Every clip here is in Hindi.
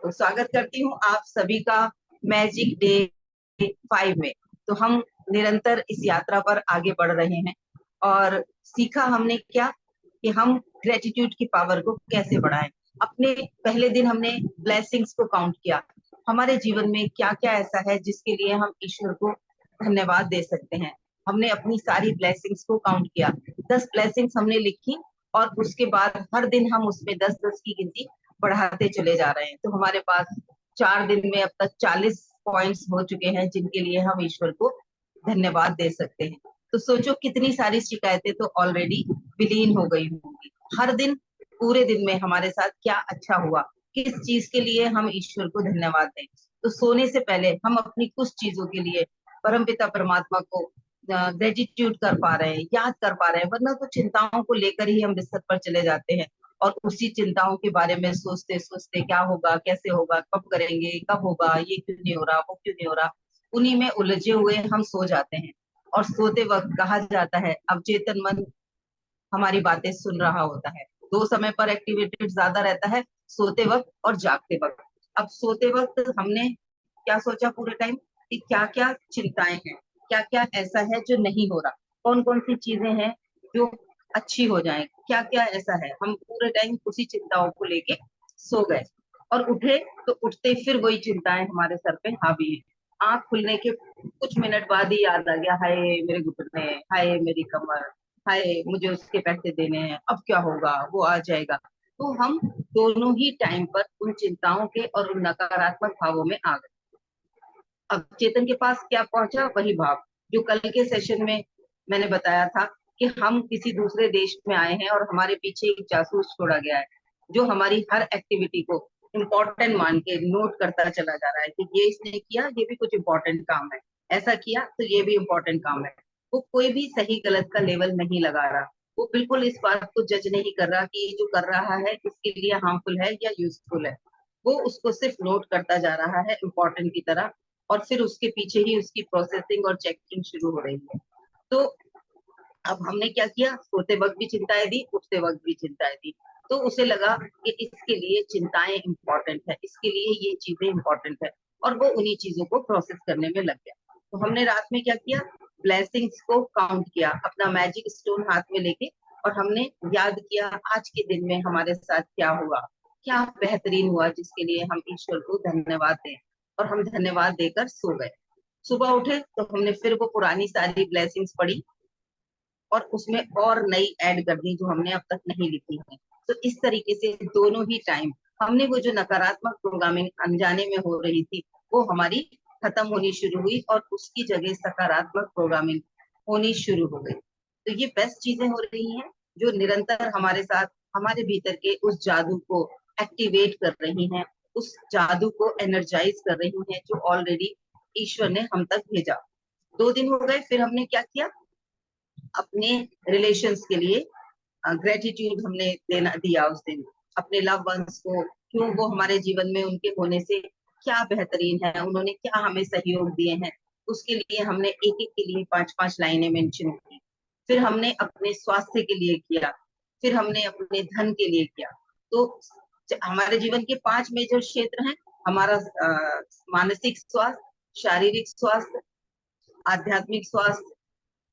तो स्वागत करती हूँ आप सभी का मैजिक डे 5 में। तो हम निरंतर इस यात्रा पर आगे बढ़ रहे हैं और सीखा हमने क्या कि हम ग्रेटिट्यूड की पावर को कैसे बढ़ाएं। अपने पहले दिन हमने ब्लेसिंग्स को काउंट किया, हमारे जीवन में क्या क्या ऐसा है जिसके लिए हम ईश्वर को धन्यवाद दे सकते हैं। हमने अपनी सारी ब्लेसिंग्स को काउंट किया, 10 ब्लेसिंग्स हमने लिखी और उसके बाद हर दिन हम उसमें 10-10 की गिनती बढ़ाते चले जा रहे हैं। तो हमारे पास 4 दिन में अब तक 40 पॉइंट्स हो चुके हैं जिनके लिए हम ईश्वर को धन्यवाद दे सकते हैं। तो सोचो कितनी सारी शिकायतें तो ऑलरेडी विलीन हो गई होंगी। हर दिन पूरे दिन में हमारे साथ क्या अच्छा हुआ, किस चीज के लिए हम ईश्वर को धन्यवाद दें। तो सोने से पहले हम अपनी कुछ चीजों के लिए परमपिता परमात्मा को ग्रेटिट्यूड कर पा रहे हैं, याद कर पा रहे हैं। वरना तो चिंताओं को लेकर ही हम बिस्तर पर चले जाते हैं और उसी चिंताओं के बारे में सोचते सोचते क्या होगा, कैसे होगा, कब करेंगे, कब होगा, ये क्यों नहीं हो रहा, वो क्यों नहीं हो रहा, उन्हीं में उलझे हुए हम सो जाते हैं। और सोते वक्त कहा जाता है अवचेतन मन हमारी बातें सुन रहा होता है। दो समय पर एक्टिवेटेड ज्यादा रहता है, सोते वक्त और जागते वक्त। अब सोते वक्त हमने क्या सोचा पूरे टाइम कि क्या क्या चिंताएं हैं, क्या क्या ऐसा है जो नहीं हो रहा, कौन कौन सी चीजें हैं जो अच्छी हो जाए, क्या क्या ऐसा है। हम पूरे टाइम उसी चिंताओं को लेके सो गए और उठे तो उठते फिर वही चिंताएं हमारे सर पे हावी है। आंख खुलने के कुछ मिनट बाद ही याद आ गया, हाय मेरे घुटने, हाय मेरी कमर, हाय मुझे उसके पैसे देने हैं, अब क्या होगा, वो आ जाएगा। तो हम दोनों ही टाइम पर उन चिंताओं के और उन नकारात्मक भावों में आ गए। अब चेतन के पास क्या पहुंचा, वही भाव जो कल के सेशन में मैंने बताया था कि हम किसी दूसरे देश में आए हैं और हमारे पीछे एक जासूस छोड़ा गया है जो हमारी हर एक्टिविटी को इम्पोर्टेंट मान के नोट करता चला जा रहा है कि ये इसने किया, ये भी कुछ इम्पोर्टेंट काम है, ऐसा किया तो ये भी इम्पोर्टेंट काम है। वो कोई भी सही गलत का लेवल नहीं लगा रहा, वो बिल्कुल इस बात को जज नहीं कर रहा कि ये जो कर रहा है इसके लिए हार्मफुल है या यूजफुल है। वो उसको सिर्फ नोट करता जा रहा है इम्पोर्टेंट की तरह, और फिर उसके पीछे ही उसकी प्रोसेसिंग और चेकिंग शुरू हो रही है। तो अब हमने क्या किया, सोते वक्त भी चिंताएं दी, उठते वक्त भी चिंताएं दी। तो उसे लगा कि इसके लिए चिंताएं इंपॉर्टेंट है, इसके लिए ये चीजें इंपॉर्टेंट है, और वो उन्हीं चीजों को प्रोसेस करने में लग गया। तो हमने रात में क्या किया, ब्लेसिंग्स को काउंट किया अपना मैजिक स्टोन हाथ में लेके, और हमने याद किया आज के दिन में हमारे साथ क्या हुआ, क्या बेहतरीन हुआ जिसके लिए हम ईश्वर को धन्यवाद दें। और हम धन्यवाद देकर सो गए। सुबह उठे तो हमने फिर वो पुरानी सारी ब्लेसिंग्स पढ़ी और उसमें और नई ऐड कर दी जो हमने अब तक नहीं लिखी है। तो इस तरीके से दोनों ही टाइम हमने वो जो नकारात्मक प्रोग्रामिंग अनजाने में हो रही थी वो हमारी खत्म होनी शुरू हुई और उसकी जगह सकारात्मक प्रोग्रामिंग होनी शुरू हो गई। तो ये बेस्ट चीजें हो रही हैं जो निरंतर हमारे साथ हमारे भीतर के उस जादू को एक्टिवेट कर रही हैं, उस जादू को एनर्जाइज कर रही हैं जो ऑलरेडी ईश्वर ने हम तक भेजा। 2 दिन हो गए, फिर हमने क्या किया, अपने रिलेशंस के लिए ग्रेटिट्यूड हमने देना दिया उस दिन अपने लव वंस को। क्यों वो हमारे जीवन में उनके होने से क्या बेहतरीन है, उन्होंने क्या हमें सहयोग दिए हैं, उसके लिए हमने एक एक के लिए 5-5 लाइनें मेंशन की। फिर हमने अपने स्वास्थ्य के लिए किया, फिर हमने अपने धन के लिए किया। तो हमारे जीवन के 5 मेजर क्षेत्र हैं, हमारा मानसिक स्वास्थ्य, शारीरिक स्वास्थ्य, आध्यात्मिक स्वास्थ्य,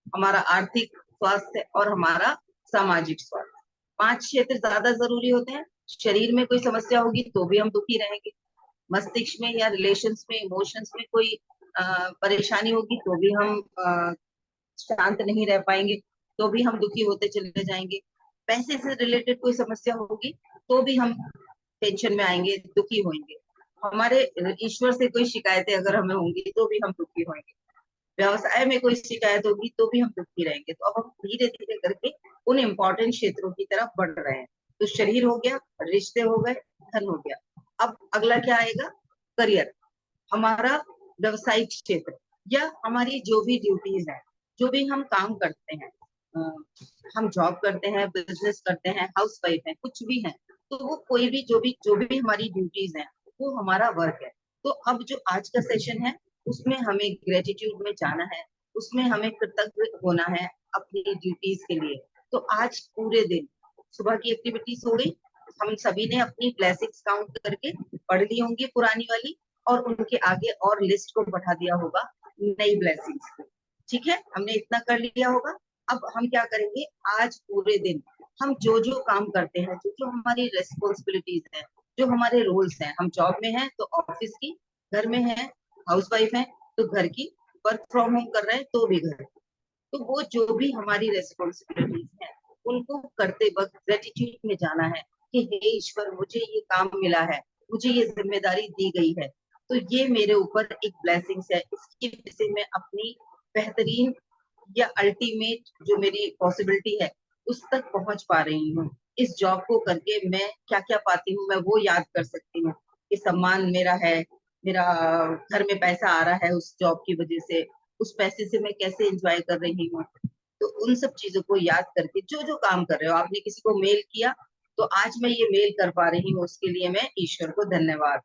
हमारा आर्थिक स्वास्थ्य और हमारा सामाजिक स्वास्थ्य। 5 क्षेत्र ज्यादा जरूरी होते हैं। शरीर में कोई समस्या होगी तो भी हम दुखी रहेंगे, मस्तिष्क में या रिलेशंस में इमोशंस में कोई परेशानी होगी तो भी हम शांत नहीं रह पाएंगे, तो भी हम दुखी होते चले जाएंगे। पैसे से रिलेटेड कोई समस्या होगी तो भी हम टेंशन में आएंगे, दुखी होंगे। हमारे ईश्वर से कोई शिकायतें अगर हमें होंगी तो भी हम दुखी होंगे, व्यवसाय में कोई शिकायत होगी तो भी हम दुखी रहेंगे। तो अब हम धीरे धीरे करके उन इम्पोर्टेंट क्षेत्रों की तरफ बढ़ रहे हैं। तो शरीर हो गया, रिश्ते हो गए, धन हो गया। अब अगला क्या आएगा, करियर, हमारा व्यवसायिक क्षेत्र या हमारी जो भी ड्यूटीज है, जो भी हम काम करते हैं, हम जॉब करते हैं, बिजनेस करते हैं, हाउस वाइफ है, कुछ भी है, तो वो कोई भी जो भी हमारी ड्यूटीज है वो हमारा वर्क है। तो अब जो आज का सेशन है उसमें हमें ग्रेटिट्यूड में जाना है, उसमें हमें कृतज्ञ होना है अपनी ड्यूटीज के लिए। तो आज पूरे दिन सुबह की एक्टिविटीज हो गई, हम सभी ने अपनी ब्लेसिंग्स काउंट करके पढ़ ली होंगी पुरानी वाली, और उनके आगे और लिस्ट को बढ़ा दिया होगा नई ब्लेसिंग्स को। ठीक है, हमने इतना कर लिया होगा। अब हम क्या करेंगे, आज पूरे दिन हम जो जो काम करते हैं, जो जो हमारी रेस्पॉन्सिबिलिटीज है, जो हमारे रोल्स हैं, हम जॉब में हैं तो ऑफिस की, घर में हैं हाउसवाइफ हैं तो घर की, वर्क फ्रॉम होम कर रहे हैं तो भी घर, तो वो जो भी हमारी रेस्पॉन्सिबिलिटीज है उनको करते वक्त ग्रेटिट्यूड में जाना है कि हे ईश्वर, मुझे ये काम मिला है, मुझे ये जिम्मेदारी दी गई है, तो ये मेरे ऊपर एक ब्लेसिंग्स है, इसकी वजह से मैं अपनी बेहतरीन या अल्टीमेट जो मेरी पॉसिबिलिटी है उस तक पहुंच पा रही हूँ। इस जॉब को करके मैं क्या क्या पाती हूँ, मैं वो याद कर सकती हूँ कि सम्मान मेरा है, मेरा घर में पैसा आ रहा है उस जॉब की वजह से, उस पैसे से मैं कैसे एंजॉय कर रही हूँ। तो उन सब चीजों को याद करके जो जो काम कर रहे हो, आपने किसी को मेल किया तो आज मैं ये मेल कर पा रही हूँ, उसके लिए मैं ईश्वर को धन्यवाद।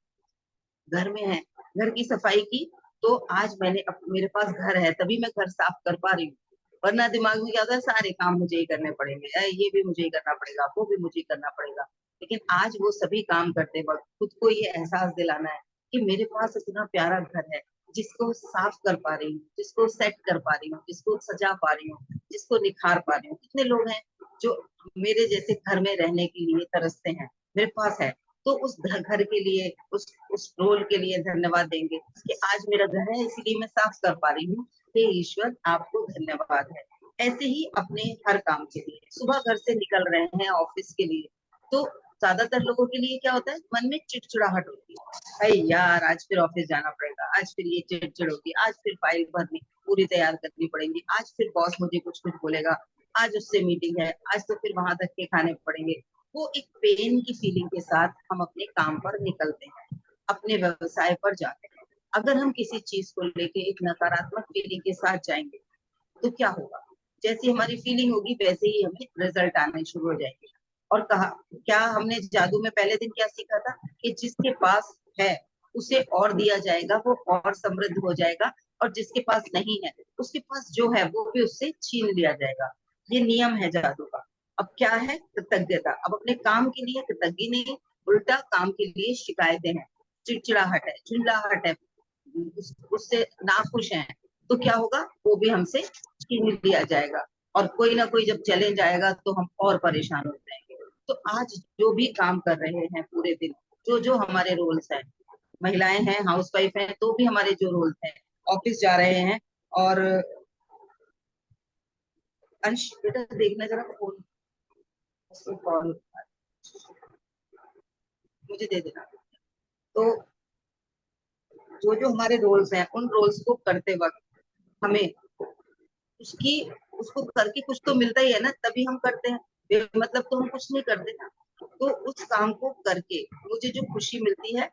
घर में है, घर की सफाई की, तो आज मेरे पास घर है तभी मैं घर साफ कर पा रही हूँ, वरना दिमाग में क्या होता है, सारे काम मुझे ही करने पड़ेंगे, ये भी मुझे ही करना पड़ेगा, वो भी मुझे ही करना पड़ेगा। लेकिन आज वो सभी काम करते वक्त खुद को ये एहसास दिलाना है कि मेरे पास इतना प्यारा घर है, जिसको साफ कर पा रही हूँ, जिसको सेट कर पा रही हूँ, जिसको सजा पा रही हूँ, जिसको निखार पा रही हूँ। कितने लोग हैं जो मेरे जैसे घर में रहने के लिए तरसते हैं, मेरे पास है, तो उस घर के लिए, उस रोल के लिए धन्यवाद देंगे कि आज मेरा घर है इसलिए मैं साफ कर पा रही हूँ, हे ईश्वर आपको धन्यवाद है। ऐसे ही अपने हर काम के लिए, सुबह घर से निकल रहे हैं ऑफिस के लिए, तो ज्यादातर लोगों के लिए क्या होता है, मन में चिड़चिड़ाहट होती है, अरे यार आज फिर ऑफिस जाना पड़ेगा, आज फिर ये चिड़चिड़ होगी, आज फिर फाइल भरनी पूरी तैयार करनी पड़ेगी, आज फिर बॉस मुझे कुछ कुछ बोलेगा, आज उससे मीटिंग है, आज तो फिर वहां धक्के खाने पड़ेंगे। वो एक पेन की फीलिंग के साथ हम अपने काम पर निकलते हैं, अपने व्यवसाय पर जाते हैं। अगर हम किसी चीज को लेके एक नकारात्मक फीलिंग के साथ जाएंगे तो क्या होगा, जैसी हमारी फीलिंग होगी वैसे ही हमें रिजल्ट आने शुरू हो जाएंगे। और कहा, क्या हमने जादू में पहले दिन क्या सीखा था कि जिसके पास है उसे और दिया जाएगा, वो और समृद्ध हो जाएगा, और जिसके पास नहीं है उसके पास जो है वो भी उससे छीन लिया जाएगा। ये नियम है जादू का। अब क्या है, कृतज्ञता। अब अपने काम के लिए कृतज्ञ नहीं, उल्टा काम के लिए शिकायतें हैं, चिड़चिड़ाहट है, चिल्लाहट है, उससे नाखुश हैं, तो क्या होगा, वो भी हमसे छीन लिया जाएगा। और कोई ना कोई जब चैलेंज आएगा तो हम और परेशान हो जाएंगे। तो आज जो भी काम कर रहे हैं पूरे दिन, जो जो हमारे रोल्स हैं, महिलाएं हैं, हाउसवाइफ हैं, तो भी हमारे जो रोल्स हैं, ऑफिस जा रहे हैं, और अंश बेटा देखना जरा फोन, कॉल मुझे दे देना। तो जो जो हमारे रोल्स हैं, उन रोल्स को करते वक्त हमें उसकी उसको करके कुछ तो मिलता ही है ना, तभी हम करते हैं, मतलब तो हम कुछ नहीं करते ना। तो उस काम को करके मुझे जो खुशी मिलती है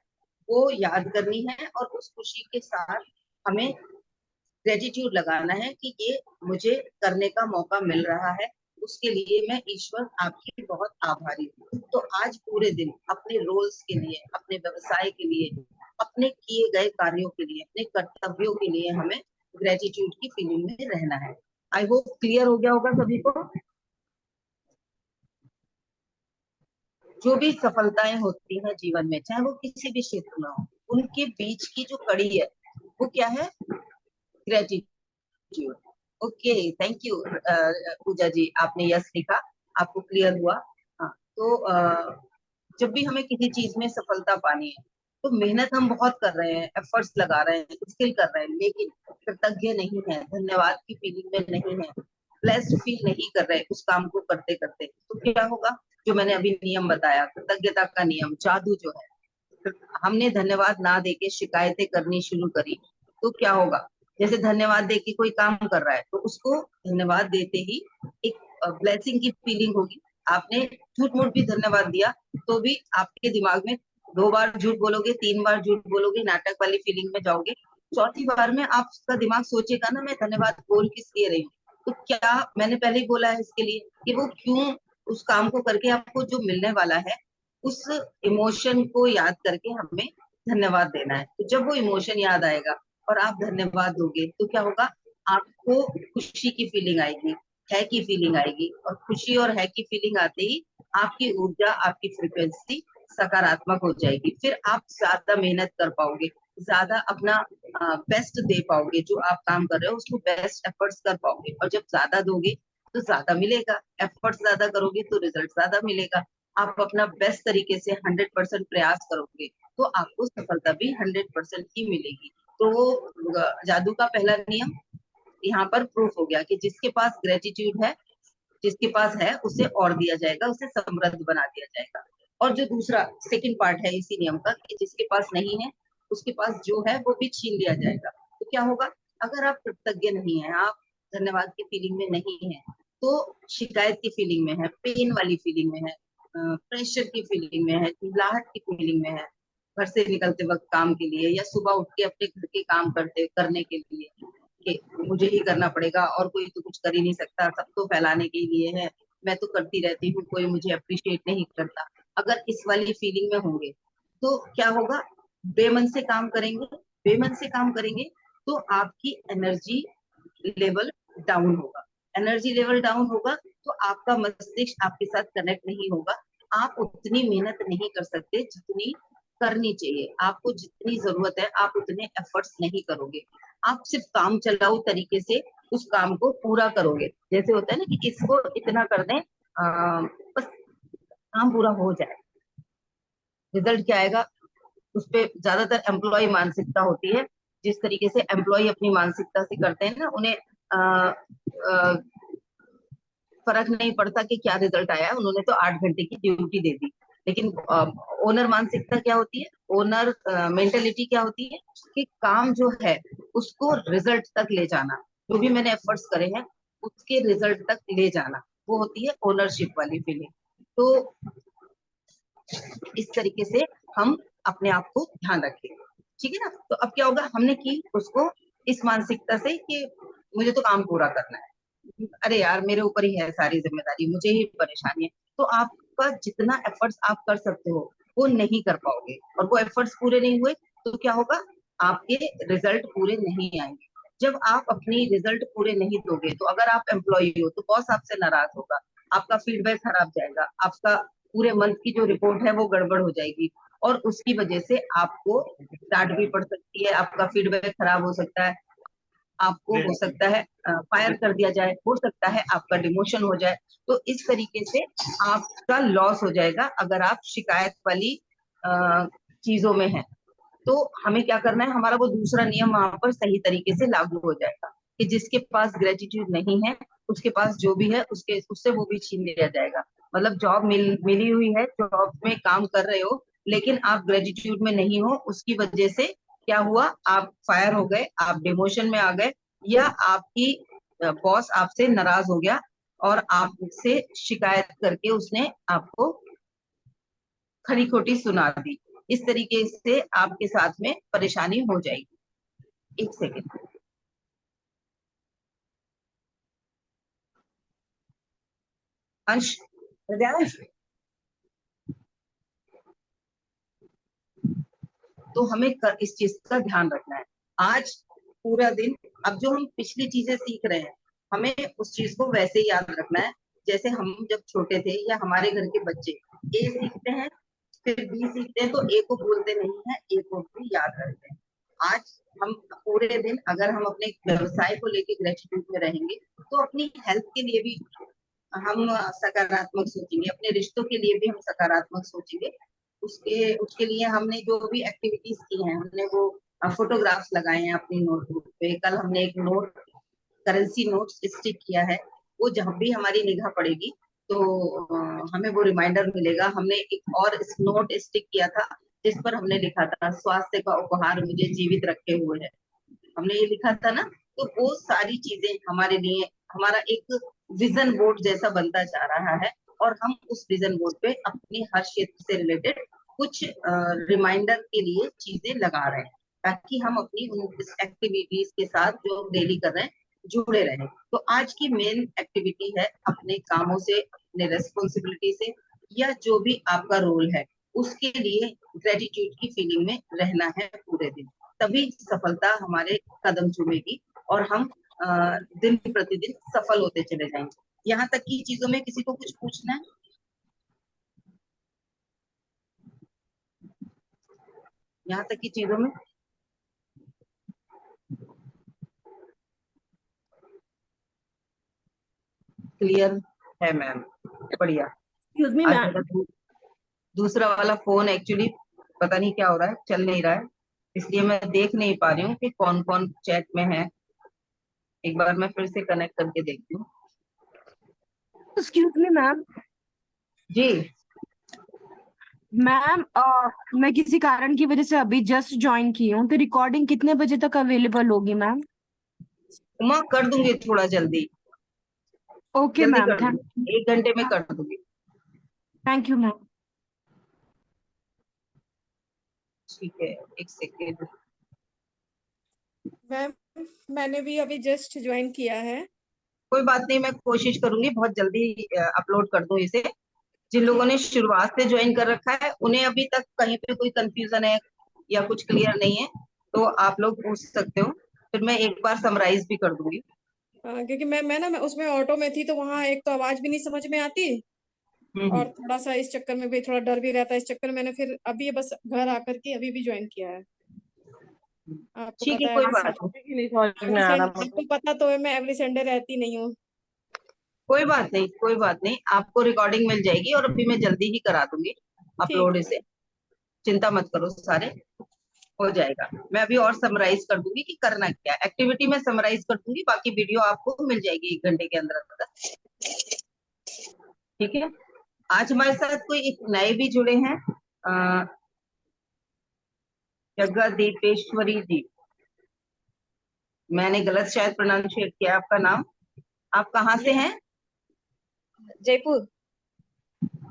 वो याद करनी है, और उस खुशी के साथ हमें ग्रेटिट्यूड लगाना है कि ये मुझे करने का मौका मिल रहा है, उसके लिए मैं ईश्वर आपकी बहुत आभारी हूँ। तो आज पूरे दिन अपने रोल्स के लिए, अपने व्यवसाय के लिए, अपने किए गए कार्यों के लिए, अपने कर्तव्यों के लिए हमें ग्रेटिट्यूड की फीलिंग में रहना है। आई होप क्लियर हो गया होगा सभी को। जो भी सफलताएं होती हैं जीवन में, चाहे वो किसी भी क्षेत्र में हो, उनके बीच की जो कड़ी है वो क्या है, ग्रेटिट्यूड। ओके, थैंक यू पूजा जी, आपने यस लिखा, आपको क्लियर हुआ। हाँ, तो जब भी हमें किसी चीज में सफलता पानी है तो मेहनत हम बहुत कर रहे हैं, एफर्ट्स लगा रहे हैं, स्किल कर रहे हैं, लेकिन कृतज्ञ नहीं है, धन्यवाद की फीलिंग में नहीं है, ब्लेस्ड फील नहीं कर रहे उस काम को करते करते, तो क्या होगा, जो मैंने अभी नियम बताया, कृतज्ञता का नियम, जादू जो है, हमने धन्यवाद ना देके शिकायतें करनी शुरू करी तो क्या होगा, जैसे धन्यवाद देके कोई काम कर रहा है तो उसको धन्यवाद देते ही एक ब्लेसिंग की फीलिंग होगी। आपने झूठ मूठ भी धन्यवाद दिया तो भी आपके दिमाग में 2 बार झूठ बोलोगे, 3 बार झूठ बोलोगे, नाटक वाली फीलिंग में जाओगे, चौथी बार में आपका दिमाग सोचेगा ना, मैं धन्यवाद बोल किस लिए रही हूँ, तो क्या मैंने पहले ही बोला है इसके लिए कि वो क्यों, उस काम को करके आपको जो मिलने वाला है उस इमोशन को याद करके हमें धन्यवाद देना है। तो जब वो इमोशन याद आएगा और आप धन्यवाद दोगे तो क्या होगा, आपको खुशी की फीलिंग आएगी, है की फीलिंग आएगी, और खुशी और है की फीलिंग आते ही आपकी ऊर्जा, आपकी फ्रिक्वेंसी सकारात्मक हो जाएगी। फिर आप ज्यादा मेहनत कर पाओगे, ज्यादा अपना बेस्ट दे पाओगे, जो आप काम कर रहे हो उसको बेस्ट एफर्ट्स कर पाओगे। और जब ज्यादा दोगे तो ज्यादा मिलेगा, एफर्ट्स ज्यादा करोगे तो रिजल्ट ज्यादा मिलेगा। आप अपना बेस्ट तरीके से 100% प्रयास करोगे तो आपको सफलता भी 100% ही मिलेगी। तो जादू का पहला नियम यहाँ पर प्रूफ हो गया कि जिसके पास ग्रेटिट्यूड है, जिसके पास है उसे और दिया जाएगा, उसे समृद्ध बना दिया जाएगा। और जो दूसरा सेकंड पार्ट है इसी नियम का कि जिसके पास नहीं है उसके पास जो है वो भी छीन लिया जाएगा। तो क्या होगा, अगर आप कृतज्ञ नहीं है, आप धन्यवाद की फीलिंग में नहीं है, तो शिकायत की फीलिंग में है, पेन वाली फीलिंग में है, प्रेशर की फीलिंग में है, चिल्लाहट की फीलिंग में है, घर से निकलते वक्त काम के लिए या सुबह उठ के अपने घर के काम करने के लिए कि मुझे ही करना पड़ेगा और कोई तो कुछ कर ही नहीं सकता, सब तो फैलाने के लिए है, मैं तो करती रहती हूँ, कोई मुझे अप्रिशिएट नहीं करता। अगर इस वाली फीलिंग में होंगे तो क्या होगा, बेमन से काम करेंगे, बेमन से काम करेंगे तो आपकी एनर्जी लेवल डाउन होगा। एनर्जी लेवल डाउन होगा तो आपका मस्तिष्क आपके साथ कनेक्ट नहीं होगा। आप उतनी मेहनत नहीं कर सकते जितनी करनी चाहिए। आपको जितनी जरूरत है आप उतने एफर्ट्स नहीं करोगे। आप सिर्फ काम चलाऊ तरीके से उस काम को पूरा करोगे। जैसे होता है ना कि इसको इतना कर दें, बस काम पूरा हो जाए, रिजल्ट क्या आएगा उस पे ज्यादातर एम्प्लॉय मानसिकता होती है। जिस तरीके से एम्प्लॉय अपनी मानसिकता से करते हैं ना, उन्हें फर्क नहीं पड़ता कि क्या रिजल्ट आया, उन्होंने तो 8 घंटे की ड्यूटी दे दी। लेकिन ओनर मानसिकता क्या होती है, ओनर मेंटेलिटी क्या होती है कि काम जो है उसको रिजल्ट तक ले जाना, जो भी मैंने एफर्ट्स करे हैं उसके रिजल्ट तक ले जाना, वो होती है ओनरशिप वाली फीलिंग। तो इस तरीके से हम अपने आप को ध्यान रखें, ठीक है ना। तो अब क्या होगा, हमने की उसको इस मानसिकता से कि मुझे तो काम पूरा करना है, अरे यार मेरे ऊपर ही है सारी जिम्मेदारी, मुझे ही परेशानी है। तो आपका जितना एफर्ट्स आप कर सकते हो वो नहीं कर पाओगे, और वो एफर्ट्स पूरे नहीं हुए तो क्या होगा, आपके रिजल्ट पूरे नहीं आएंगे। जब आप अपनी रिजल्ट पूरे नहीं दोगे तो अगर आप एम्प्लॉय हो तो बॉस आपसे नाराज होगा, आपका फीडबैक खराब जाएगा, आपका पूरे मंथ की जो रिपोर्ट है वो गड़बड़ हो जाएगी, और उसकी वजह से आपको डांट भी पड़ सकती है, आपका फीडबैक खराब हो सकता है, आपको हो सकता है फायर कर दिया जाए, हो सकता है आपका डिमोशन हो जाए। तो इस तरीके से आपका लॉस हो जाएगा अगर आप शिकायत वाली चीजों में हैं। तो हमें क्या करना है, हमारा वो दूसरा नियम वहां पर सही तरीके से लागू हो जाएगा कि जिसके पास ग्रेटिट्यूड नहीं है उसके पास जो भी है उसके उससे वो भी छीन लिया जाएगा। मतलब जॉब मिली हुई है, जॉब में काम कर रहे हो लेकिन आप ग्रेटिट्यूड में नहीं हो, उसकी वजह से क्या हुआ, आप फायर हो गए, आप डिमोशन में आ गए, या आपकी बॉस आपसे नाराज हो गया और आपसे शिकायत करके उसने आपको खरी खोटी सुना दी। इस तरीके से आपके साथ में परेशानी हो जाएगी। एक सेकेंड, अंश, हृदयांश। तो हमें इस चीज का ध्यान रखना है। आज पूरा दिन, अब जो हम पिछली चीजें सीख रहे हैं हमें उस चीज को वैसे ही याद रखना है जैसे हम जब छोटे थे, या हमारे घर के बच्चे ए सीखते हैं फिर बी सीखते हैं तो ए को बोलते नहीं है, ए को भी याद रखते हैं। आज हम पूरे दिन अगर हम अपने व्यवसाय को लेके ग्रेटिट्यूड में रहेंगे तो अपनी हेल्थ के लिए भी हम सकारात्मक सोचेंगे, अपने रिश्तों के लिए भी हम सकारात्मक सोचेंगे। उसके उसके लिए हमने जो भी एक्टिविटीज की हैं, हमने वो फोटोग्राफ्स लगाए हैं अपनी नोटबुक पे। कल हमने एक नोट, करेंसी नोट स्टिक किया है, वो जब भी हमारी निगाह पड़ेगी तो हमें वो रिमाइंडर मिलेगा। हमने एक और नोट स्टिक किया था जिस पर हमने लिखा था, स्वास्थ्य का उपहार मुझे जीवित रखे हुए है, हमने ये लिखा था ना। तो वो सारी चीजें हमारे लिए हमारा एक विजन बोर्ड जैसा बनता जा रहा है, और हम उस विजन बोर्ड पे अपने हर क्षेत्र से रिलेटेड कुछ रिमाइंडर के लिए चीजें लगा रहे हैं ताकि हम अपनी उन एक्टिविटीज के साथ जो डेली कर रहे हैं जुड़े रहें। तो आज की मेन एक्टिविटी है अपने कामों से, अपने रेस्पॉन्सिबिलिटी से, या जो भी आपका रोल है उसके लिए ग्रेटिट्यूड की फीलिंग में रहना है पूरे दिन। तभी सफलता हमारे कदम चूमेगी और हम दिन प्रतिदिन सफल होते चले जाएंगे। यहाँ तक की चीजों में किसी को कुछ पूछना है? यहाँ तक की चीजों में क्लियर है मैम? बढ़िया। एक्सक्यूज मी आज मैम। मेरा दूसरा वाला फोन एक्चुअली पता नहीं क्या हो रहा है, चल नहीं रहा है, इसलिए मैं देख नहीं पा रही हूँ कि कौन कौन चैट में है। एक बार मैं फिर से कनेक्ट करके देखती हूँ। Excuse me ma'am. जी। मैम मैं किसी कारण की वजह से अभी जस्ट ज्वाइन की हूँ, तो रिकॉर्डिंग कितने बजे तक अवेलेबल होगी मैम? उमा कर दूंगी थोड़ा जल्दी, ओके जल्दी मैम, कर दूंगी, 1 घंटे में कर दूंगी। Thank you ma'am. ठीक है, एक सेकेंड। मैम मैंने भी अभी जस्ट ज्वाइन किया है। कोई बात नहीं, मैं कोशिश करूंगी बहुत जल्दी अपलोड कर दूं इसे। जिन लोगों ने शुरुआत से ज्वाइन कर रखा है उन्हें अभी तक कहीं पे कोई कंफ्यूजन है या कुछ क्लियर नहीं है तो आप लोग पूछ सकते हो, फिर मैं एक बार समराइज भी कर दूंगी। क्योंकि मैं उसमें ऑटो में थी, तो वहाँ एक तो आवाज भी नहीं समझ में आती, और हम्म। थोड़ा सा इस चक्कर में भी थोड़ा डर भी रहता है। इस चक्कर में मैंने फिर अभी ये बस घर आकर के अभी भी ज्वाइन किया है। आपको ठीक है, पता है कोई एवरी बात नहीं। टॉपिक ही नहीं समझ में एवरी आ रहा संडे, मुझे। आपको पता तो है मैं एवरी संडे रहती नहीं हूँ। कोई बात नहीं, कोई बात नहीं, आपको रिकॉर्डिंग मिल जाएगी और अभी मैं जल्दी ही करा दूंगी ठीक अपलोड है। इसे। चिंता मत करो, सारे हो जाएगा। मैं अभी और समराइज कर दूंगी कि करना क्या है। एक्टिविटी में समराइज कर दूंगी, बाकी वीडियो आपको मिल जाएगी 1 घंटे के अंदर अंदर। ठीक है। आज हमारे साथ कोई एक नए भी जुड़े हैं, जगदीपेश्वरी जी। मैंने गलत शायद प्रोनाउंशिएट किया आपका नाम। आप कहाँ से हैं? जयपुर।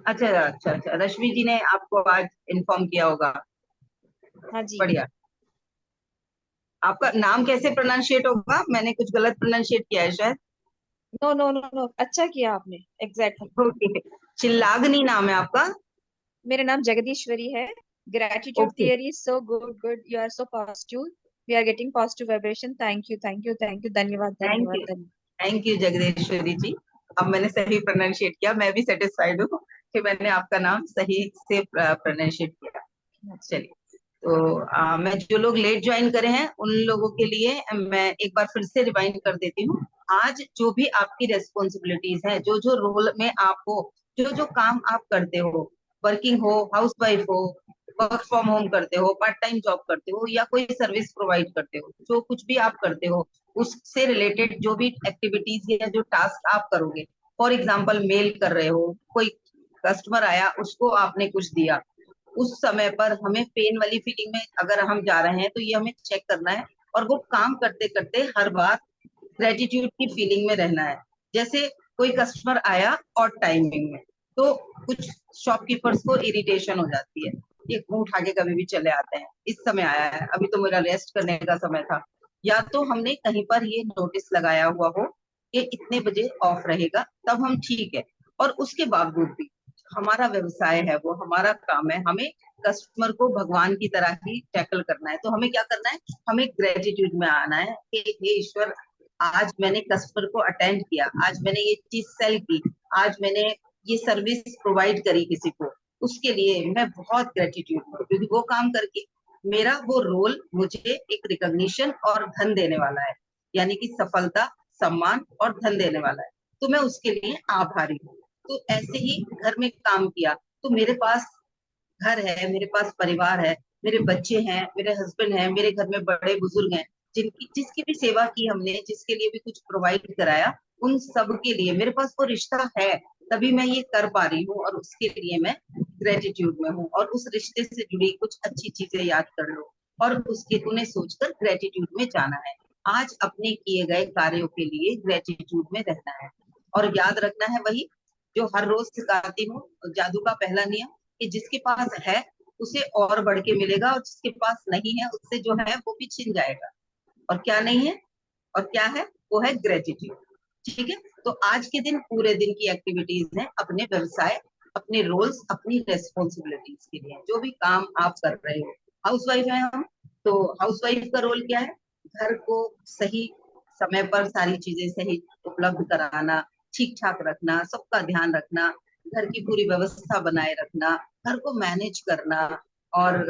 अच्छा अच्छा अच्छा, रश्मि जी ने आपको आज इन्फॉर्म किया होगा। हाँ जी। बढ़िया। आपका नाम कैसे प्रोनाउंशिएट होगा? मैंने कुछ गलत प्रोनाउंशिएट किया है शायद। नो नो नो नो, अच्छा किया आपने, एग्जैक्टली। ओके। चिल्लागनी नाम है आपका? मेरा नाम जगदीश्वरी है। Gratitude okay. Theory so good good, you are so positive, we are getting positive vibration, thank you thank you thank you, धन्यवाद थैंक धन्यवाद यू। धन्यवाद। Thank you Jagdishwari ji. अब मैंने सही प्रोनाउंशिएट किया, मैं भी सेटिस्फाइड हूँ कि मैंने आपका नाम सही से प्रोनाउंशिएट किया। चलिए, तो मैं जो लोग लेट ज्वाइन करे हैं उन लोगों के लिए मैं एक बार फिर से रिमाइंड कर देती हूँ। आज जो भी आपकी रेस्पॉन्सिबिलिटीज हैं, जो जो रोल में आप हो, जो जो काम आप करते हो, वर्किंग हो, हाउस वाइफ हो, वर्क फ्रॉम होम करते हो, पार्ट टाइम जॉब करते हो, या कोई सर्विस प्रोवाइड करते हो, जो कुछ भी आप करते हो उससे रिलेटेड जो भी एक्टिविटीज या जो टास्क आप करोगे, फॉर एग्जाम्पल मेल कर रहे हो, कोई कस्टमर आया उसको आपने कुछ दिया, उस समय पर हमें पेन वाली फीलिंग में अगर हम जा रहे हैं तो ये हमें चेक करना है, और वो काम करते करते हर बार ग्रेटिट्यूड की फीलिंग में रहना है। जैसे कोई कस्टमर आया और टाइमिंग में, तो कुछ शॉपकीपर्स को इरिटेशन हो जाती है, ये मुंह उठा के कभी भी चले आते हैं, इस समय आया है, अभी तो मेरा रेस्ट करने का समय था। या तो हमने कहीं पर ये नोटिस लगाया हुआ हो कि इतने बजे ऑफ रहेगा, तब हम ठीक है। और उसके बावजूद भी हमारा व्यवसाय है, वो हमारा काम है, हमें कस्टमर को भगवान की तरह ही टैकल करना है। तो हमें क्या करना है, हमें ग्रेटिट्यूड में आना है कि हे ईश्वर, आज मैंने कस्टमर को अटेंड किया, आज मैंने ये चीज सेल की, आज मैंने ये सर्विस प्रोवाइड करी किसी को, उसके लिए मैं बहुत ग्रेटिट्यूड हूँ, क्योंकि वो काम करके मेरा वो रोल मुझे एक रिकॉग्निशन और धन देने वाला है, यानी कि सफलता, सम्मान और धन देने वाला है। तो मैं उसके लिए आभारी हूँ। तो ऐसे ही घर में काम किया, तो मेरे पास घर है, मेरे पास परिवार है, मेरे बच्चे हैं, मेरे हस्बैंड हैं, मेरे घर में बड़े बुजुर्ग हैं, जिनकी जिसकी भी सेवा की हमने, जिसके लिए भी कुछ प्रोवाइड कराया, उन सब के लिए मेरे पास वो रिश्ता है, तभी मैं ये कर पा रही हूँ, और उसके लिए मैं ग्रेटिट्यूड में हूँ। और उस रिश्ते से जुड़ी कुछ अच्छी चीजें याद कर लो और उसके उन्हें सोचकर ग्रेटिट्यूड में जाना है। आज अपने किए गए कार्यों के लिए ग्रेटिट्यूड में रहना है, और याद रखना है वही जो हर रोज सिखाती हूँ, जादू का पहला नियम, कि जिसके पास है उसे और बढ़ के मिलेगा, और जिसके पास नहीं है उससे जो है वो भी छिन जाएगा। और क्या नहीं है, और क्या है, वो है ग्रेटिट्यूड। ठीक है। तो आज के दिन पूरे दिन की एक्टिविटीज है अपने व्यवसाय, अपने रोल्स, अपनी रेस्पॉन्सिबिलिटीज के लिए, जो भी काम आप कर रहे हो। हाउस वाइफ है हम, तो हाउस वाइफ का रोल क्या है, घर को सही समय पर सारी चीजें सही उपलब्ध कराना, ठीक ठाक रखना, सबका ध्यान रखना, घर की पूरी व्यवस्था बनाए रखना, घर को मैनेज करना, और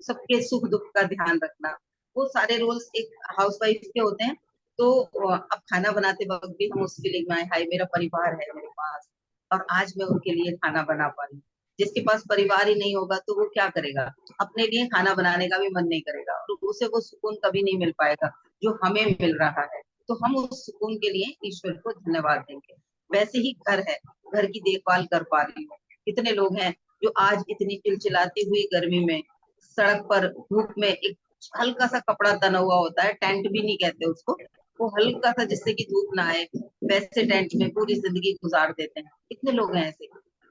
सबके सुख दुख का ध्यान रखना, वो सारे रोल्स एक हाउसवाइफ के होते हैं। तो अब खाना बनाते वक्त भी हम उस फीलिंग में आए, हाय मेरा परिवार है मेरे पास और आज मैं उनके लिए खाना बना पा रही हूँ। जिसके पास परिवार ही नहीं होगा तो वो क्या करेगा, अपने लिए खाना बनाने का भी मन नहीं करेगा, तो उसे वो सुकून कभी नहीं मिल पाएगा जो हमें मिल रहा है। तो हम उस सुकून के लिए ईश्वर को धन्यवाद देंगे। वैसे ही घर है, घर की देखभाल कर पा रही हूँ। कितने लोग हैं जो आज इतनी चिलचिलाती हुई गर्मी में सड़क पर धूप में एक हल्का सा कपड़ा तना हुआ होता है, टेंट भी नहीं कहते उसको, वो हल्का सा जिससे कि धूप ना आए, वैसे टेंट में पूरी जिंदगी गुजार देते हैं। कितने लोग हैं ऐसे,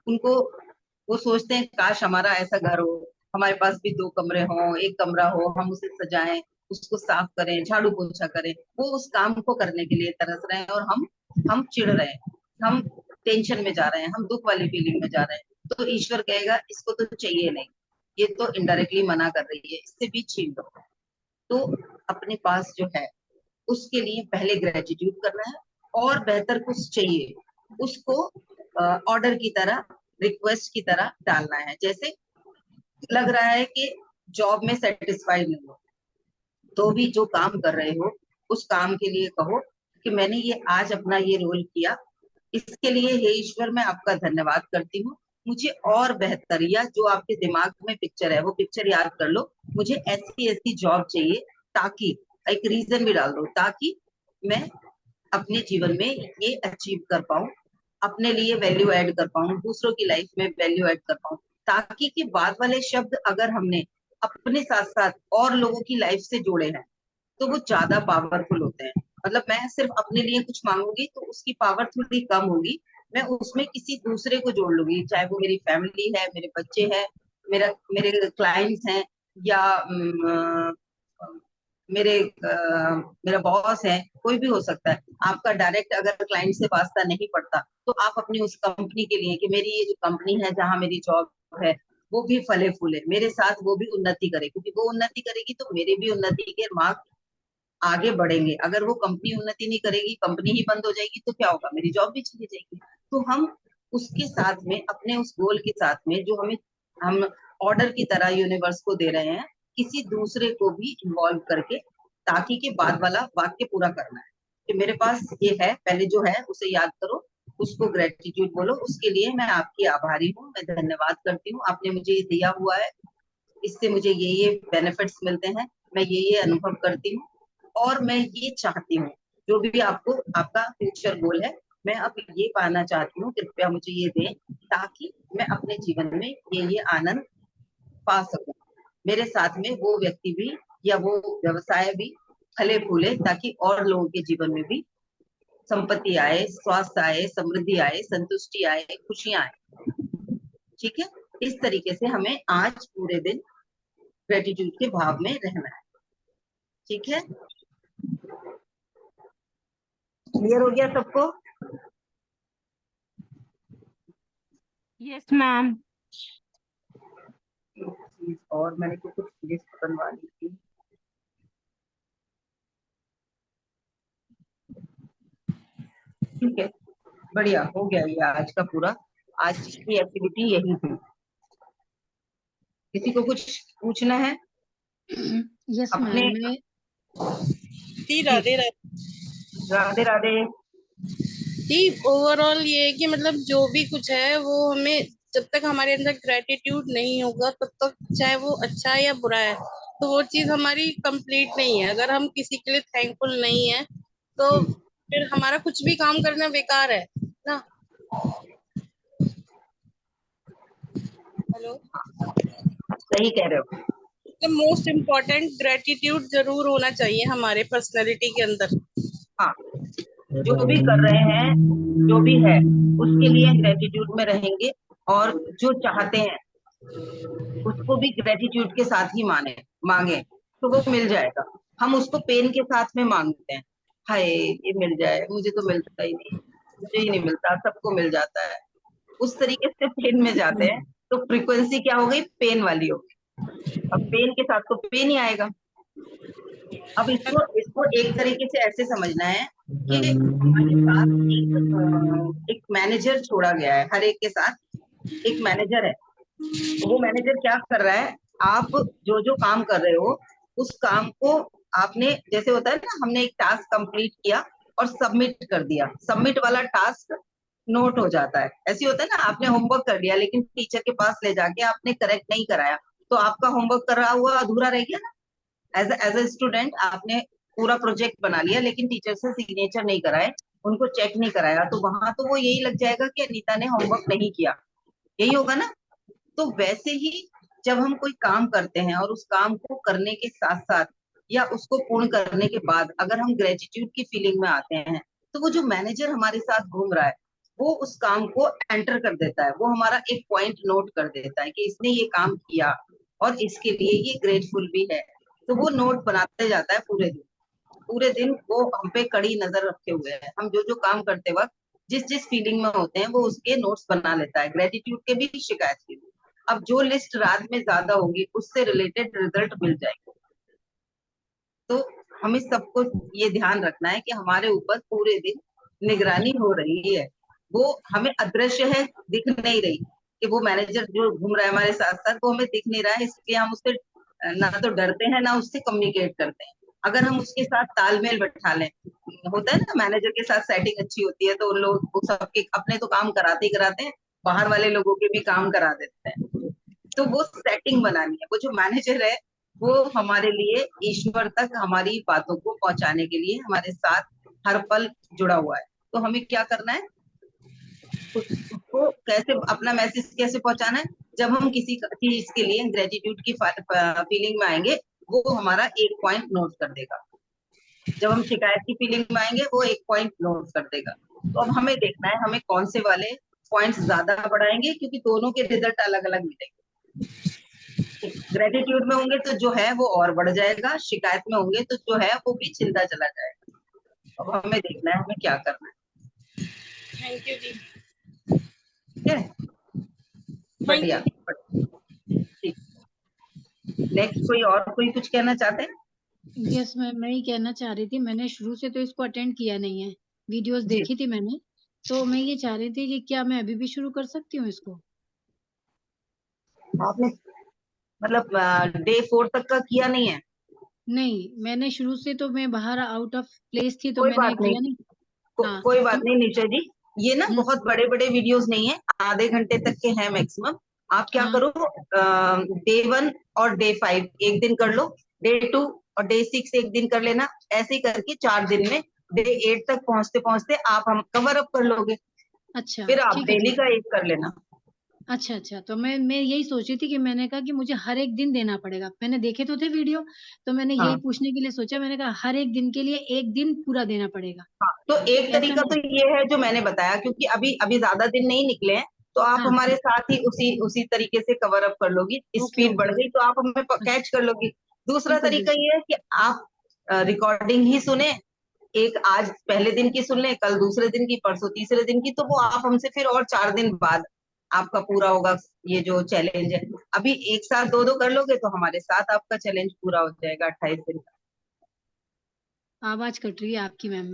उनको वो सोचते हैं काश हमारा ऐसा घर हो, हमारे पास भी 2 कमरे हों, एक कमरा हो, हम उसे सजाएं, उसको साफ करें, झाड़ू पोछा करें। वो उस काम को करने के लिए तरस रहे हैं और हम चिढ़ रहे हैं, हम टेंशन में जा रहे हैं, हम दुख वाली फीलिंग में जा रहे हैं। तो ईश्वर कहेगा इसको तो चाहिए नहीं, ये तो इनडायरेक्टली मना कर रही है, इससे भी छीन लो। तो अपने पास जो है उसके लिए पहले ग्रेटिट्यूड करना है, और बेहतर कुछ चाहिए उसको ऑर्डर की तरह, रिक्वेस्ट की तरह डालना है। जैसे लग रहा है कि जॉब में सेटिस्फाइड नहीं हो, तो भी जो काम कर रहे हो उस काम के लिए कहो कि मैंने ये आज अपना ये रोल किया, इसके लिए हे ईश्वर मैं आपका धन्यवाद करती हूँ। मुझे और बेहतर, या जो आपके दिमाग में पिक्चर है वो पिक्चर याद कर लो, मुझे ऐसी ऐसी जॉब चाहिए, ताकि एक रीजन भी डाल दो, ताकि मैं अपने जीवन में ये अचीव कर पाऊं, अपने लिए वैल्यू ऐड कर पाऊं, दूसरों की लाइफ में वैल्यू ऐड कर पाऊं, ताकि के बाद वाले शब्द अगर हमने अपने साथ साथ और लोगों की लाइफ से जोड़े हैं तो वो ज्यादा पावरफुल होते हैं। मतलब मैं सिर्फ अपने लिए कुछ मांगूंगी तो उसकी पावर थोड़ी कम होगी, मैं उसमें किसी दूसरे को जोड़ लूंगी, चाहे वो मेरी फैमिली है, मेरे बच्चे हैं, मेरे क्लाइंट्स हैं, या मेरे मेरा बॉस है, कोई भी हो सकता है। आपका डायरेक्ट अगर क्लाइंट से वास्ता नहीं पड़ता तो आप अपनी उस कंपनी के लिए, कि मेरी ये जो कंपनी है जहाँ मेरी जॉब है वो भी फले फूले, मेरे साथ वो भी उन्नति करे, क्योंकि वो उन्नति करेगी तो मेरे भी उन्नति के मार्ग आगे बढ़ेंगे। अगर वो कंपनी उन्नति नहीं करेगी, कंपनी ही बंद हो जाएगी, तो क्या होगा, मेरी जॉब भी चली जाएगी। तो हम उसके साथ में, अपने उस गोल के साथ में जो हम ऑर्डर की तरह यूनिवर्स को दे रहे हैं, किसी दूसरे को भी इन्वॉल्व करके, ताकि के बाद वाला वाक्य पूरा करना है कि मेरे पास ये है, पहले जो है उसे याद करो, उसको ग्रेटिट्यूड बोलो, उसके लिए मैं आपकी आभारी हूँ, मैं धन्यवाद करती हूँ, आपने मुझे ये दिया हुआ है, इससे मुझे ये बेनिफिट्स मिलते हैं, मैं ये अनुभव करती हूँ, और मैं ये चाहती हूँ, जो भी आपको आपका फ्यूचर गोल है, मैं अब ये पाना चाहती हूँ, कृपया मुझे ये दें, ताकि मैं अपने जीवन में ये आनंद पा सकूं, मेरे साथ में वो व्यक्ति भी या वो व्यवसाय भी फले फूले, ताकि और लोगों के जीवन में भी संपत्ति आए, स्वास्थ्य आए, समृद्धि आए, संतुष्टि आए, खुशियां आए। ठीक है, इस तरीके से हमें आज पूरे दिन ग्रेटिट्यूड के भाव में रहना है। ठीक है, क्लियर हो गया सबको? Yes ma'am. और मैंने तो कुछ लिस्ट बनवा ली थी। ठीक है, बढ़िया हो गया ये आज का पूरा, आज की एक्टिविटी यही थी। किसी को कुछ पूछना है? यस अपने मैम। राधे राधे। राधे राधे। जी, ओवरऑल ये है कि मतलब जो भी कुछ है वो हमें, जब तक हमारे अंदर ग्रेटिट्यूड नहीं होगा तब तक, चाहे वो अच्छा है या बुरा है, तो वो चीज हमारी कंप्लीट नहीं है। अगर हम किसी के लिए थैंकफुल नहीं है तो फिर हमारा कुछ भी काम करना बेकार है ना। हेलो, सही कह रहे हो। तो मोस्ट इम्पोर्टेंट ग्रेटिट्यूड जरूर होना चाहिए हमारे पर्सनैलिटी के अंदर। हाँ, जो भी कर रहे हैं, जो भी है, उसके लिए ग्रेटिट्यूड में रहेंगे, और जो चाहते हैं उसको भी ग्रेटिट्यूड के साथ ही मांगे तो वो मिल जाएगा। हम उसको पेन के साथ में मांगते हैं, हाय ये मिल जाए, मुझे तो मिलता ही नहीं, मुझे ही नहीं मिलता, सबको मिल जाता है, उस तरीके से पेन में जाते हैं, तो फ्रीक्वेंसी क्या हो गई, पेन वाली हो गई। अब पेन के साथ तो पेन ही आएगा। अब इसको एक तरीके से ऐसे समझना है कि हमारे साथ एक मैनेजर छोड़ा गया है, हर एक के साथ एक मैनेजर है। वो मैनेजर क्या कर रहा है, आप जो जो काम कर रहे हो उस काम को आपने, जैसे होता है ना, हमने एक टास्क कंप्लीट किया और सबमिट कर दिया, सबमिट वाला टास्क नोट हो जाता है। ऐसे होता है ना, आपने होमवर्क कर लिया लेकिन टीचर के पास ले जाके आपने करेक्ट नहीं कराया, तो आपका होमवर्क करा हुआ अधूरा रह गया ना। एज ए स्टूडेंट आपने पूरा प्रोजेक्ट बना लिया लेकिन टीचर से सिग्नेचर नहीं कराए, उनको चेक नहीं कराया, तो वहां तो वो यही लग जाएगा कि अनीता ने होमवर्क नहीं किया, यही होगा ना। तो वैसे ही जब हम कोई काम करते हैं और उस काम को करने के साथ साथ या उसको पूर्ण करने के बाद अगर हम ग्रेटिट्यूड की फीलिंग में आते हैं, तो वो जो मैनेजर हमारे साथ घूम रहा है वो उस काम को एंटर कर देता है, वो हमारा एक पॉइंट नोट कर देता है कि इसने ये काम किया और इसके लिए ये ग्रेटफुल भी है। तो वो नोट बनाते जाता है पूरे दिन, पूरे दिन वो हम पे कड़ी नजर रखे हुए है। हम जो जो काम करते वक्त जिस जिस फीलिंग में होते हैं वो उसके नोट्स बना लेता है, ग्रेटिट्यूड के भी शिकायत के भी। अब जो लिस्ट रात में ज्यादा होगी उससे रिलेटेड रिजल्ट मिल जाएंगे। तो हमें सबको ये ध्यान रखना है कि हमारे ऊपर पूरे दिन निगरानी हो रही है, वो हमें अदृश्य है, दिख नहीं रही कि वो मैनेजर जो घूम रहा है हमारे साथ साथ वो हमें दिख नहीं रहा है, इसलिए हम उससे ना तो डरते हैं ना उससे कम्युनिकेट करते हैं। अगर हम उसके साथ तालमेल बैठा लें, होता है ना मैनेजर के साथ सेटिंग अच्छी होती है तो उन लोग वो सबके अपने तो काम कराते ही कराते हैं, बाहर वाले लोगों के भी काम करा देते हैं। तो वो सेटिंग बनानी है, वो जो मैनेजर है वो हमारे लिए ईश्वर तक हमारी बातों को पहुंचाने के लिए हमारे साथ हर पल जुड़ा हुआ है। तो हमें क्या करना है, उसको कैसे अपना मैसेज कैसे पहुंचाना है। जब हम किसी चीज के लिए ग्रेटिट्यूड की फीलिंग में आएंगे वो हमारा एक पॉइंट नोट कर देगा, जब हम शिकायत की फीलिंग में आएंगे वो एक पॉइंट नोट कर देगा। तो अब हमें देखना है हमें कौन से वाले पॉइंट्स ज्यादा बढ़ाएंगे, क्योंकि दोनों के रिजल्ट अलग अलग मिलेंगे। ग्रेटिट्यूड में होंगे तो जो है वो और बढ़ जाएगा, शिकायत में होंगे तो जो है वो भी छिलता चला जाएगा। अब हमें देखना है हमें क्या करना है। थैंक यू जी। ठीक है, बढ़िया, ठीक। नेक्स्ट कोई और कोई कुछ कहना चाहते हैं? यस मैम, मैं ही कहना चाह रही थी, मैंने शुरू से तो इसको अटेंड किया नहीं है, वीडियोस जी। देखी थी मैंने, तो मैं ये चाह रही थी कि क्या मैं अभी भी शुरू कर सकती हूँ इसको? आपने मतलब डे 4 तक का किया नहीं है? नहीं, मैंने शुरू से तो मैं बाहर आउट ऑफ प्लेस थी तो कोई मैंने बात नहीं, किया नहीं। हाँ कोई बात तो नहीं निशा जी, ये ना बहुत बड़े बड़े वीडियोस नहीं है, आधे घंटे तक के हैं मैक्सिमम। आप क्या हाँ। करो, डे 1 और डे 5 एक दिन कर लो, डे 2 और डे 6 एक दिन कर लेना, ऐसे ही करके 4 दिन में डे 8 तक पहुंचते पहुंचते आप हम कवर अप कर लोगे, अच्छा फिर आप ठीक है, डेली ठीक का है। एक कर लेना। अच्छा अच्छा, तो मैं यही सोची थी कि मैंने कहा कि मुझे हर एक दिन देना पड़ेगा, मैंने देखे तो थे वीडियो, तो मैंने यही हाँ पूछने के लिए सोचा, मैंने कहा हर एक दिन के लिए एक दिन पूरा देना पड़ेगा। हाँ, तो एक ऐसा तरीका नहीं? तो ये है जो मैंने बताया, क्योंकि अभी अभी ज्यादा दिन नहीं निकले हैं, तो आप हाँ। हमारे साथ ही उसी उसी तरीके से कवर अप कर लोगी, ओके स्पीड बढ़ ओके। गई तो आप हमें कैच कर लोगी। दूसरा बिल्कुल तरीका बिल्कुल। ये है कि आप रिकॉर्डिंग ही सुने, एक आज पहले दिन की सुन लें, कल दूसरे दिन की, परसों तीसरे दिन की, तो वो आप हमसे फिर और 4 दिन बाद आपका पूरा होगा ये जो चैलेंज है। अभी एक साथ दो दो कर लोगे तो हमारे साथ आपका चैलेंज पूरा हो जाएगा 28 दिन का। आवाज कट रही है आपकी मैम।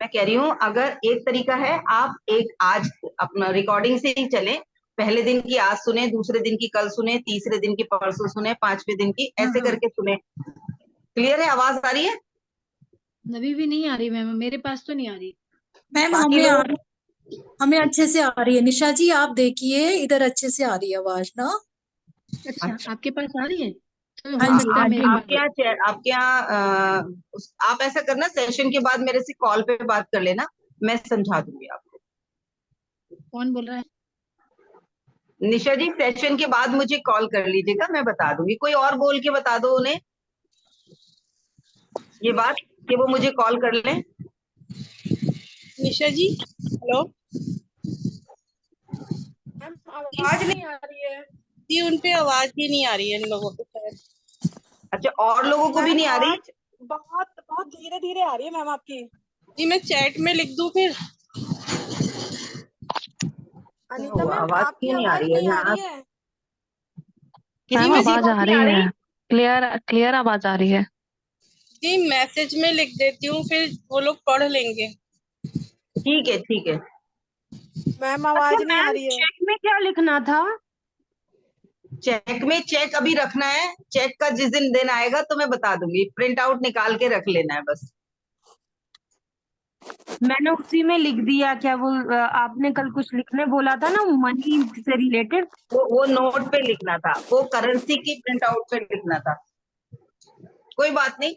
मैं कह रही हूँ अगर एक तरीका है, आप एक आज अपना रिकॉर्डिंग से ही चलें, पहले दिन की आज सुने, दूसरे दिन की कल सुने, तीसरे दिन की परसों सुने, 5वें दिन की, हाँ ऐसे हाँ। करके सुने। क्लियर है, आवाज आ रही है? अभी भी नहीं आ रही मैम, मेरे पास तो नहीं आ रही। मैम बाकी लोग हमें अच्छे से आ रही है। निशा जी आप देखिए, इधर अच्छे से आ रही है आवाज ना। अच्छा, आपके पास आ रही है, तो हाँ हो जी, सकता है हाँ मेरी जी। आपके यहाँ आप ऐसा करना, सेशन के बाद मेरे से कॉल पे बात कर लेना, मैं समझा दूंगी आपको। कौन बोल रहा है? निशा जी सेशन के बाद मुझे कॉल कर लीजिएगा, मैं बता दूंगी। कोई और बोल के बता दो उन्हें ये बात कि वो मुझे कॉल कर लें। निशा जी, हेलो मैम आवाज नहीं आ रही है। जी, उन पे आवाज ही नहीं आ रही है इन लोगों पे शायद। अच्छा, और लोगों को भी मैम नहीं आ रही? आवाज बहुत बहुत धीरे धीरे आ रही है मैम आपकी। जी, मैं चैट में लिख दूं फिर? अनीता मैम आवाज आपकी क्यों नहीं आ आवाज रही है नहीं आ यहाँ? रही है। किसी मैम में आवाज आ आवाज नहीं रही आ है, रही? क्लियर क्लियर आवाज आ रही है। जी, मैसेज में लिख देती हूँ फिर वो लोग पढ़ लेंगे। ठीक है, ठीक है। मैम अच्छा आवाज नहीं आ मैम, रही है। चेक में क्या लिखना था? चेक में चेक अभी रखना है, चेक का जिस दिन आएगा तो मैं बता दूंगी, प्रिंट आउट निकाल के रख लेना है बस। मैंने उसी में लिख दिया। क्या वो आपने कल कुछ लिखने बोला था ना मनी से रिलेटेड? वो नोट पे लिखना था, वो करेंसी की प्रिंट आउट पे लिखना था। कोई बात नहीं,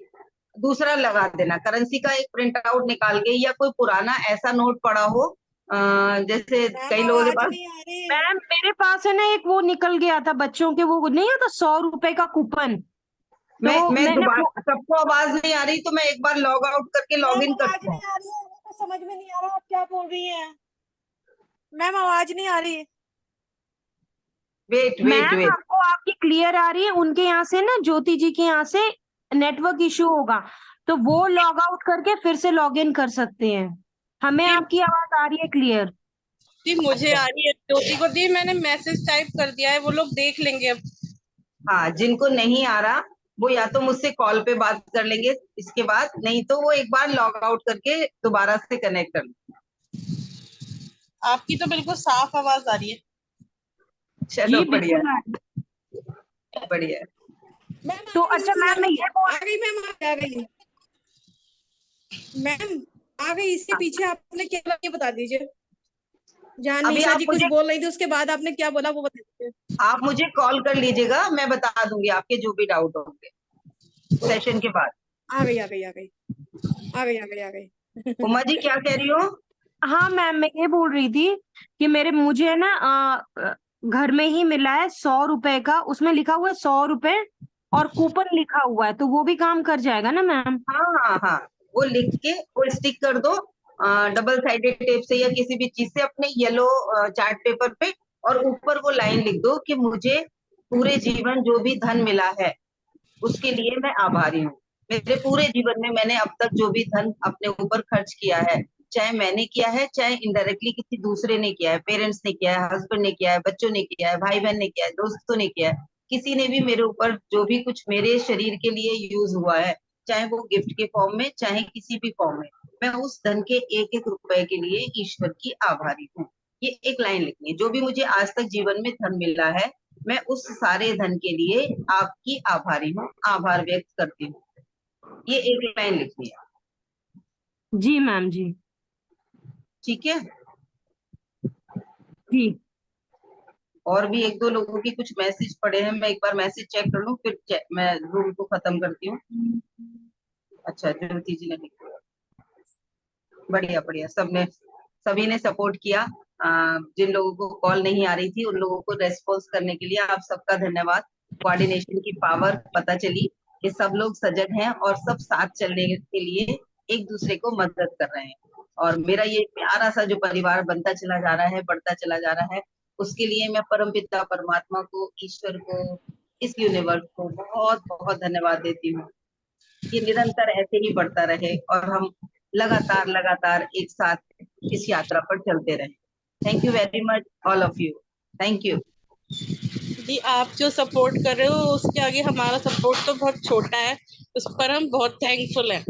दूसरा लगा देना, करेंसी का एक प्रिंट आउट निकाल के, या कोई पुराना ऐसा नोट पड़ा हो जैसे मैम कई लोगों के आवाज पास। नहीं आ रही। मैम मेरे पास है ना एक वो निकल गया था बच्चों के, वो नहीं आता 100 रुपए का कूपन। मैं तो मैंने दोबारा, सबको आवाज नहीं आ रही तो मैं एक बार लॉग आउट करके लॉग मैम इन आवाज करती हूँ। नहीं आ रही है, मेरे को समझ में नहीं आ रहा आप क्या बोल रही हैं। मैम आवाज नहीं आ रही। वेट वेट मैम वेट, आपको आपकी क्लियर आ रही है, उनके यहाँ से ना ज्योति जी के यहाँ से नेटवर्क इशू होगा, तो वो लॉग आउट करके फिर से लॉग इन कर सकते हैं। हमें जी, आपकी आवाज आ रही है क्लियर। जी मुझे आ रही है, ज्योति को दी मैंने, मैसेज टाइप कर दिया है, वो लोग देख लेंगे अब। हाँ जिनको नहीं आ रहा वो या तो मुझसे कॉल पे बात कर लेंगे इसके बाद, नहीं तो वो एक बार लॉग आउट करके दोबारा से कनेक्ट कर लेंगे। आपकी तो बिल्कुल साफ आवाज आ रही है। चलो जी बढ़िया बिल्कुल बढ़िया। मैम तो आ गई अच्छा जल्दी मैम मैं ये बोल आ गई मैम आ गई। मैम आ गई, इसके पीछे आपने क्या बोला ये बता दीजिए। जहाँ अभी निशा आप जी कुछ मुझे बोल रही थी उसके बाद आपने क्या बोला वो बता दीजिए। आप मुझे कॉल कर लीजिएगा, मैं बता दूंगी आपके जो भी डाउट होंगे सेशन के बाद। आ गई आ गई आ गई आ गई आ गई आ गई। उमा जी क्या कह रही हो? हाँ मैम मैं ये बोल रही थी कि मेरे मुझे है ना घर में ही मिला है 100 रुपए का, उसमें लिखा हुआ है 100 रुपए और कूपन लिखा हुआ है, तो वो भी काम कर जाएगा ना मैम? हाँ हाँ हाँ, वो लिख के वो स्टिक कर दो डबल साइडेड टेप से या किसी भी चीज से अपने येलो चार्ट पेपर पे, और ऊपर वो लाइन लिख दो कि मुझे पूरे जीवन जो भी धन मिला है उसके लिए मैं आभारी हूँ। मेरे पूरे जीवन में मैंने अब तक जो भी धन अपने ऊपर खर्च किया है, चाहे मैंने किया है चाहे इनडायरेक्टली किसी दूसरे ने किया है, पेरेंट्स ने किया है, हस्बैंड ने किया है, बच्चों ने किया है, भाई बहन ने किया है, दोस्तों ने किया है, किसी ने भी मेरे ऊपर जो भी कुछ मेरे शरीर के लिए यूज हुआ है, चाहे वो गिफ्ट के फॉर्म में चाहे किसी भी फॉर्म में, मैं उस धन के एक एक रुपए के लिए ईश्वर की आभारी हूँ। ये एक लाइन लिखनी है, जो भी मुझे आज तक जीवन में धन मिला है मैं उस सारे धन के लिए आपकी आभारी हूँ, आभार व्यक्त करती हूँ। ये एक लाइन लिखनी है। जी मैम जी। ठीक है, जी और भी एक दो लोगों की कुछ मैसेज पड़े हैं, मैं एक बार मैसेज चेक कर लूं फिर मैं रूम को खत्म करती हूँ। अच्छा ज्योति जी ने लिखा, बढ़िया बढ़िया, सभी ने सपोर्ट किया। जिन लोगों को कॉल नहीं आ रही थी उन लोगों को रेस्पॉन्स करने के लिए आप सबका धन्यवाद। कोऑर्डिनेशन की पावर पता चली कि सब लोग सजग हैं और सब साथ चलने के लिए एक दूसरे को मदद कर रहे हैं, और मेरा ये प्यारा सा जो परिवार बनता चला जा रहा है, बढ़ता चला जा रहा है, उसके लिए मैं परमपिता परमात्मा को, ईश्वर को, इस यूनिवर्स को बहुत बहुत धन्यवाद देती हूँ। ये निरंतर ऐसे ही बढ़ता रहे और हम लगातार लगातार एक साथ इस यात्रा पर चलते रहे। Thank you very much all of you, thank you. जी आप जो सपोर्ट कर रहे हो उसके आगे हमारा सपोर्ट तो बहुत छोटा है, उस पर हम बहुत थैंकफुल हैं।